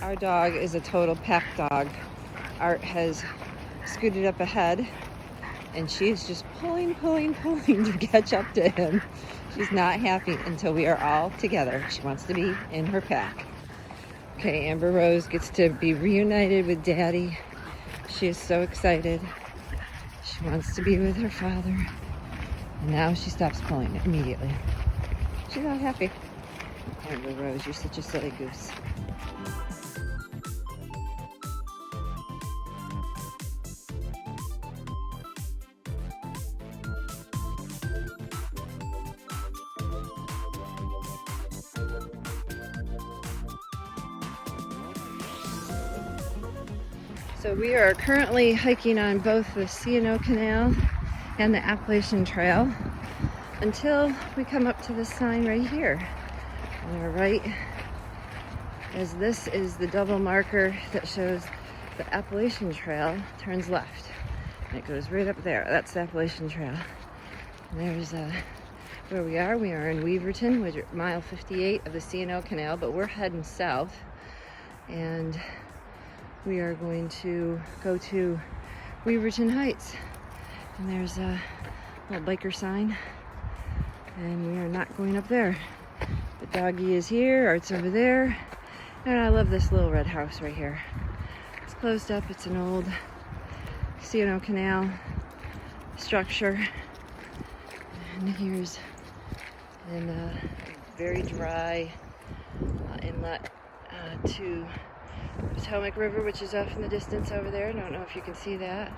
Our dog is a total pack dog. Art has scooted up ahead and she's just pulling to catch up to him. She's not happy until we are all together. She wants to be in her pack. Okay, Amber Rose gets to be reunited with Daddy. She is so excited. She wants to be with her father. And now she stops pulling immediately. She's not happy. Amber Rose, you're such a silly goose. So we are currently hiking on both the C&O Canal and the Appalachian Trail until we come up to this sign right here. On our right, as this is the double marker that shows the Appalachian Trail turns left. And it goes right up there. That's the Appalachian Trail. And there's where we are. We are in Weverton, which is mile 58 of the C&O Canal, but we're heading south. And we are going to go to Weverton Heights. And there's a little biker sign. And we are not going up there. The doggy is here, Art's over there. And I love this little red house right here. It's closed up, it's an old C&O Canal structure. And here's a very dry inlet to the Potomac River, which is off in the distance over there. I don't know if you can see that.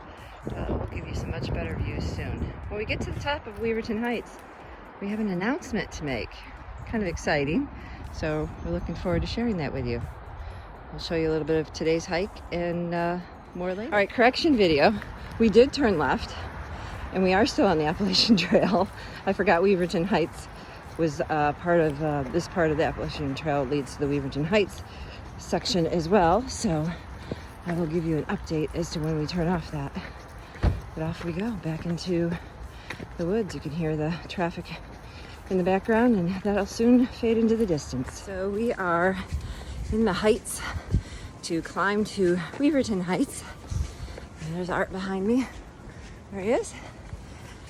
We'll give you some much better views soon. When we get to the top of Weverton Heights, we have an announcement to make. Kind of exciting. So we're looking forward to sharing that with you. I'll show you a little bit of today's hike and more later. All right, correction video. We did turn left and we are still on the Appalachian Trail. I forgot Weverton Heights was part of this part of the Appalachian Trail leads to the Weverton Heights section as well. So I will give you an update as to when we turn off that. But off we go, back into the woods. You can hear the traffic in the background and that'll soon fade into the distance. So we are in the heights to climb to Weverton Heights. And there's Art behind me. There he is.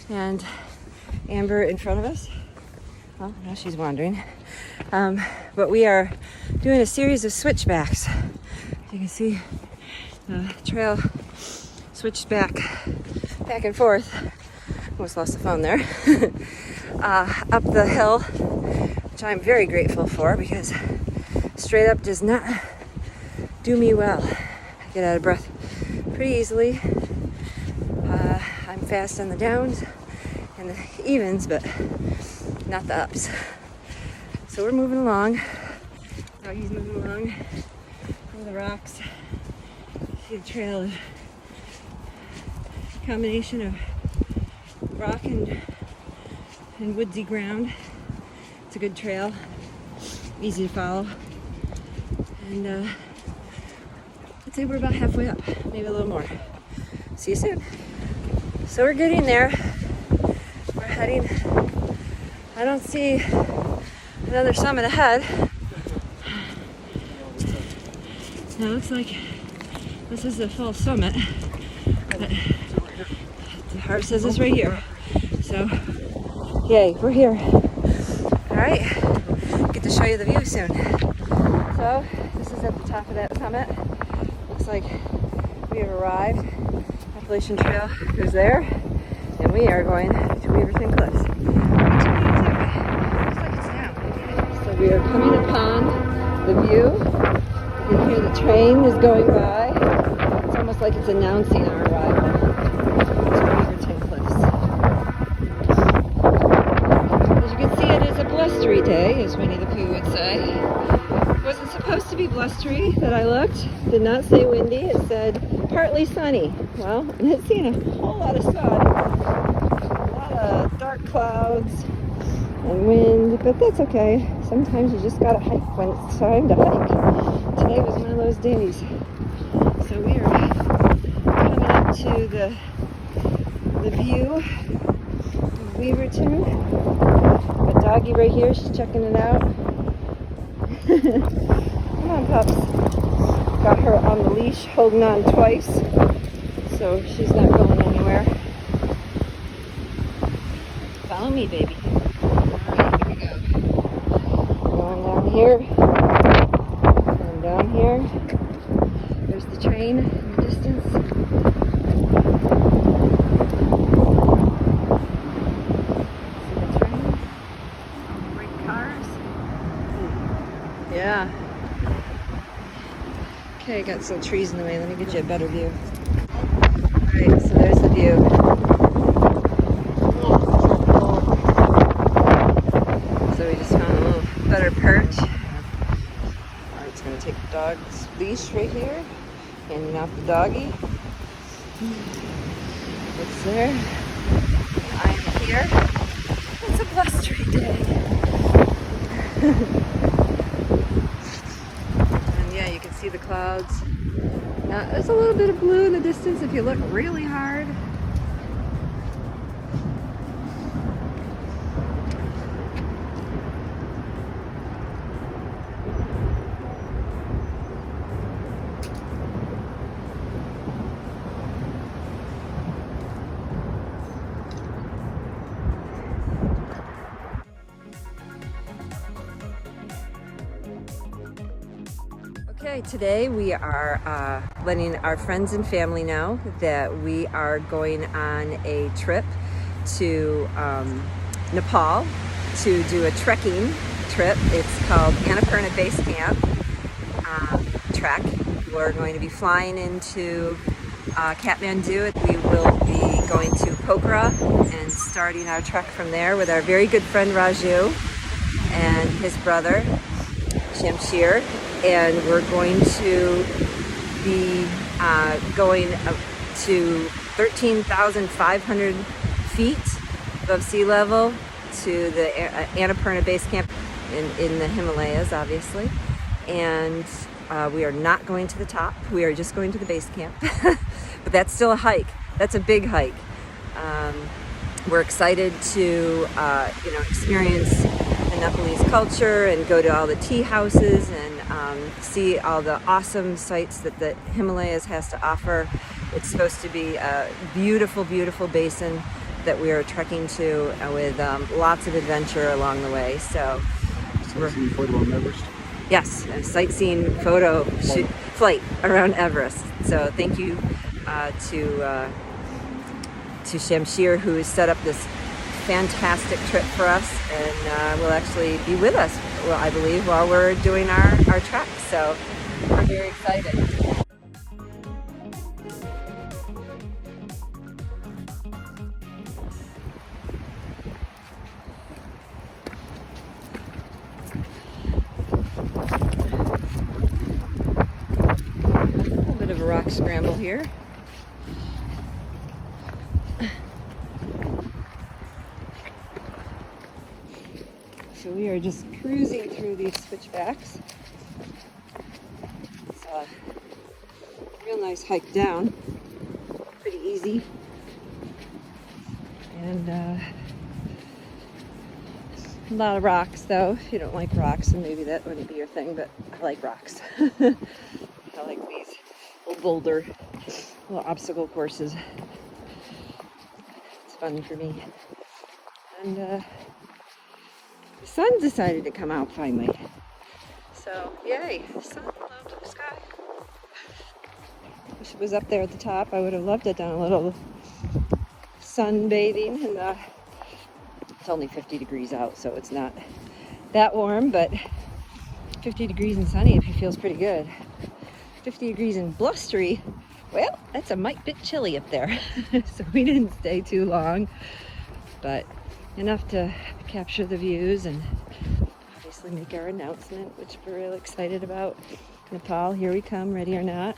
And Amber in front of us. Well, now she's wandering. But we are doing a series of switchbacks. You can see the trail switched back and forth. Almost lost the phone there. Up the hill, which I'm very grateful for because straight up does not do me well. I get out of breath pretty easily. I'm fast on the downs and the evens, but not the ups. So we're moving along. Doggy's moving along over the rocks. See the trail is a combination of rock and woodsy ground. It's a good trail, easy to follow. And I'd say we're about halfway up, maybe a little more. See you soon. So we're getting there. We're heading. I don't see another summit ahead. Now it looks like this is the full summit. But the heart says it's right here. So, yay, we're here. All right, get to show you the view soon. So, this is at the top of that summit. Looks like we have arrived. Appalachian Trail is there, and we are going to Weverton Cliffs. Looks like it's down. So we are coming upon the view. You can hear the train is going by. It's almost like it's announcing our arrival to Weverton Cliffs. As you can see, it is a blustery day, as Winnie the Pooh would say. It wasn't supposed to be blustery that I looked. Did not say windy. It said partly sunny. Well, I'm not seeing a whole lot of sun. A lot of dark clouds and wind, but that's okay. Sometimes you just gotta hike when it's time to hike. Today was one of those days. So we are coming up to the view of Weverton. The doggy right here, she's checking it out. Come on, pups. Got her on the leash, holding on twice, so she's not going anywhere. Follow me, baby. Alright, here we go. Going down here, and down here. There's the train in the distance. See the train? Great cars. Yeah. Okay, got some trees in the way. Let me get you a better view. Alright, so there's the view. So we just found a little better perch. Alright, it's going to take the dog's leash right here. Handing off the doggy. It's there. I'm here. It's a blustery day. And yeah, you can see the clouds. Now, there's a little bit of blue in the distance if you look really hard. Okay, today we are letting our friends and family know that we are going on a trip to Nepal to do a trekking trip. It's called Annapurna Base Camp trek. We're going to be flying into Kathmandu. We will be going to Pokhara and starting our trek from there with our very good friend Raju and his brother Shamshir. And we're going to be going up to 13,500 feet above sea level to the Annapurna Base Camp in the Himalayas, obviously. And we are not going to the top. We are just going to the base camp. But that's still a hike. That's a big hike. We're excited to experience the Nepalese culture and go to all the tea houses and see all the awesome sights that the Himalayas has to offer. It's supposed to be a beautiful, beautiful basin that we are trekking to with lots of adventure along the way. So, sightseeing photo on Everest. Yes, a sightseeing photo flight around Everest. So thank you to Shamshir, who has set up this fantastic trip for us, and will actually be with us, well, I believe, while we're doing our trek. So we're very excited. A little bit of a rock scramble here. So we are just cruising through these switchbacks. It's a real nice hike down, pretty easy. And a lot of rocks though. If you don't like rocks, then maybe that wouldn't be your thing, but I like rocks. I like these little boulder, little obstacle courses. It's fun for me. And the sun decided to come out finally. So, yay, the sun, blue sky. Wish it was up there at the top. I would have loved it, done a little sunbathing. And it's only 50 degrees out, so it's not that warm, but 50 degrees and sunny, it feels pretty good. 50 degrees and blustery, well, that's a mite bit chilly up there. So we didn't stay too long, but enough to capture the views and obviously make our announcement, which we're really excited about. Nepal, here we come, ready or not.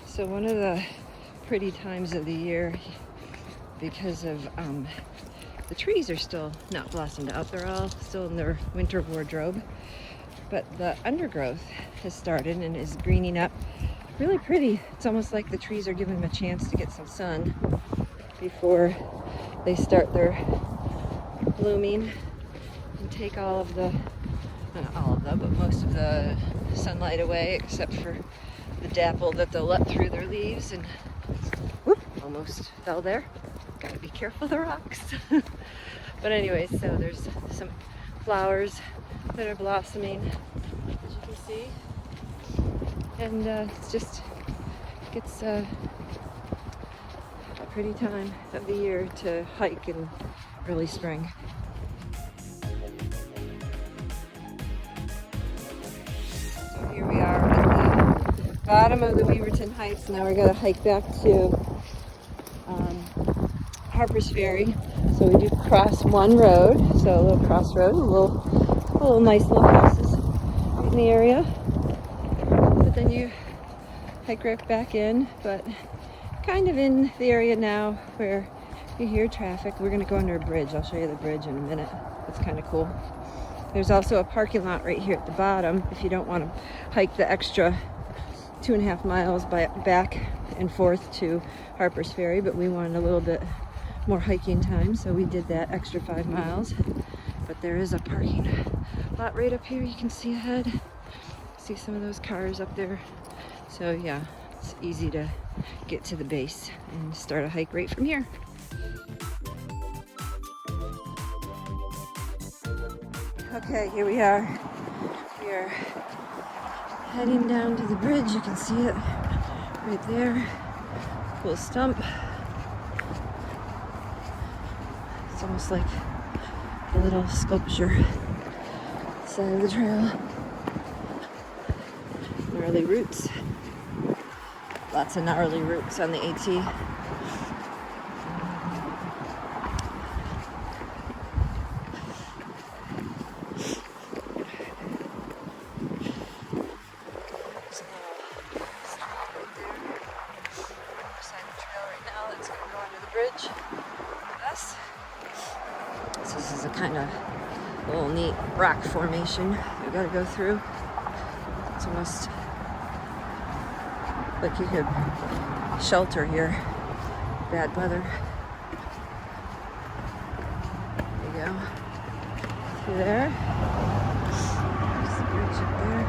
So one of the pretty times of the year, because of the trees are still not blossomed out, they're all still in their winter wardrobe, but the undergrowth has started and is greening up really pretty. It's almost like the trees are giving them a chance to get some sun before they start their blooming and take all of the, not all of them, but most of the sunlight away, except for the dapple that they'll let through their leaves. And whoop, almost fell there. Gotta be careful of the rocks. But anyway, so there's some flowers that are blossoming, as you can see. And it's a pretty time of the year to hike in early spring. So here we are at the bottom of the Weverton Heights. Now we're going to hike back to Harper's Ferry. So we do cross one road, so a little crossroad, a little nice little houses right in the area. But then you hike right back in, but kind of in the area now where you hear traffic. We're going to go under a bridge. I'll show you the bridge in a minute. It's kind of cool. There's also a parking lot right here at the bottom if you don't want to hike the extra 2.5 miles back and forth to Harper's Ferry, but we wanted a little bit more hiking time, so we did that extra 5 miles. But there is a parking lot right up here. You can see ahead. See some of those cars up there. So yeah, it's easy to get to the base and start a hike right from here. Okay, here we are. We are heading down to the bridge. You can see it right there. Cool stump. It's almost like a little sculpture side of the trail. Gnarly roots. Lots of gnarly roots on the AT. So this is a kind of little neat rock formation we gotta go through. It's almost like you could shelter here. Bad weather. There you go. Through there. There's the bridge up there.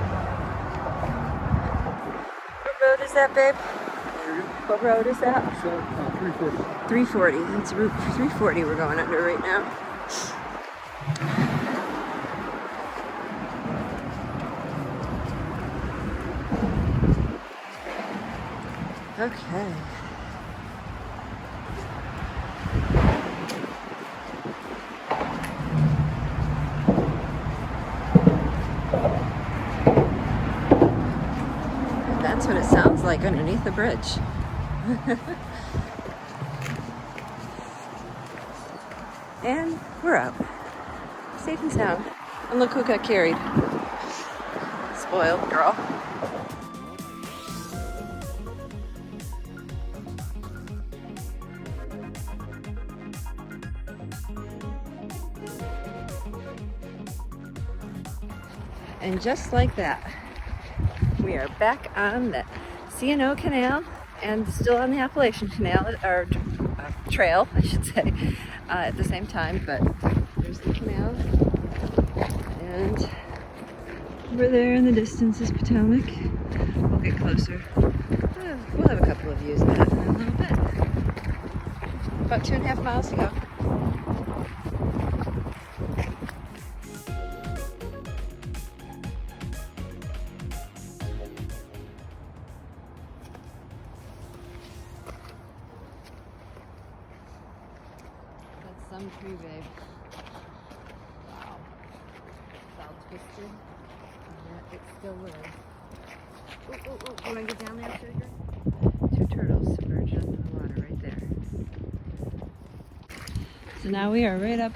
What road is that, babe? What road is that? 340. 340. That's Route 340 we're going under right now. Okay. That's what it sounds like underneath the bridge. And we're out. Safe and sound. And look who got carried. Spoiled girl. And just like that, we are back on the C&O Canal and still on the Appalachian Canal, or trail, I should say, at the same time. But there's the canal, and over there in the distance is Potomac. We'll get closer. We'll have a couple of views of that in a little bit. About 2.5 miles to go. Some tree, babe. Wow. It's all twisted. Yeah, it's still lives. Oh, you want to get down there, sugar? 2 turtles submerged under the water right there. So now we are right up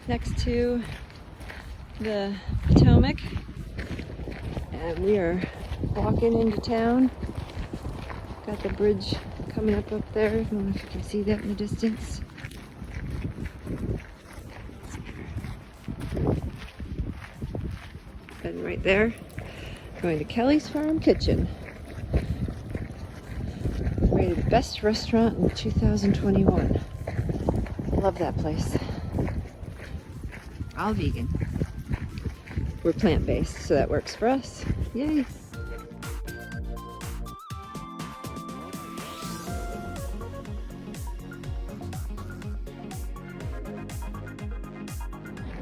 next to the Potomac. And we are walking into town. Got the bridge coming up there. I don't know if you can see that in the distance. And right there, going to Kelly's Farm Kitchen. Rated best restaurant in 2021. Love that place. All vegan. We're plant-based, so that works for us. Yay.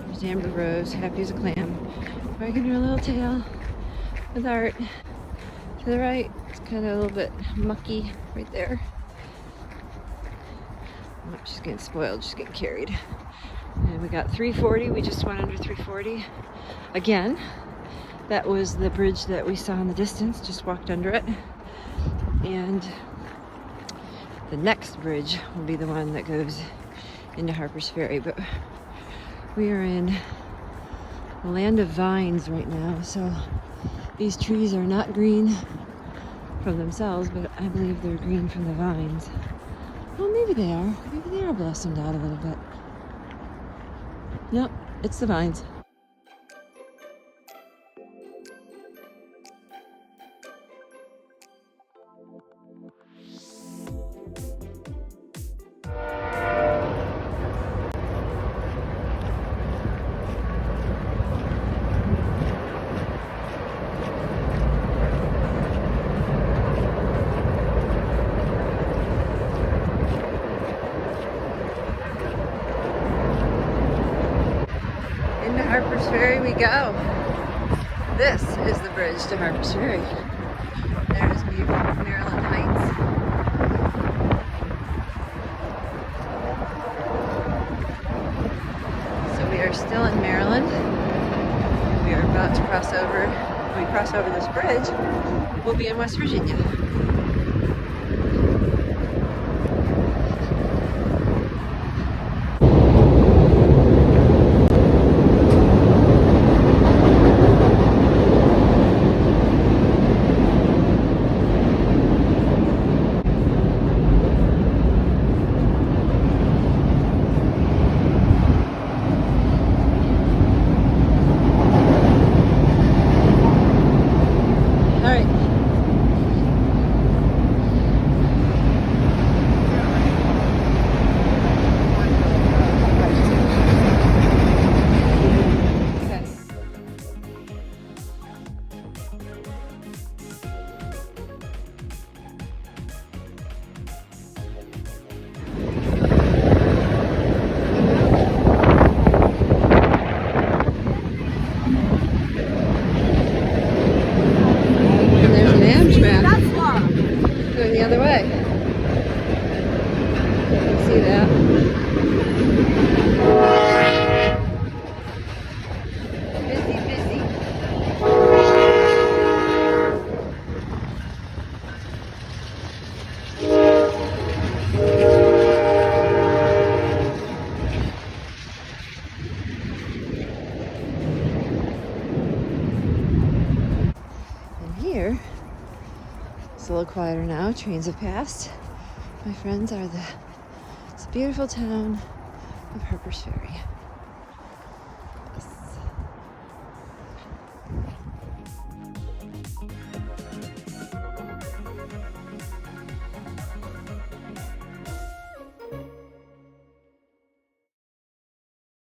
There's Amber Rose, happy as a clam, wagging her little tail with Art. To the right, it's kind of a little bit mucky right there. Oh, she's getting spoiled, she's getting carried. And we got 340, we just went under 340. Again, that was the bridge that we saw in the distance, just walked under it. And the next bridge will be the one that goes into Harper's Ferry. But we are in the land of vines right now, so these trees are not green from themselves, but I believe they're green from the vines. Well, maybe they are. Maybe they are blossomed out a little bit. Nope, it's the vines. Into Harper's Ferry we go. This is the bridge to Harper's Ferry. There's Maryland Heights. So we are still in Maryland. We are about to cross over. When we cross over this bridge, we'll be in West Virginia. Going the other way. You can see that. Busy, busy. And here, it's a little quieter now. Trains have passed. My friends are it's a beautiful town of Harper's Ferry.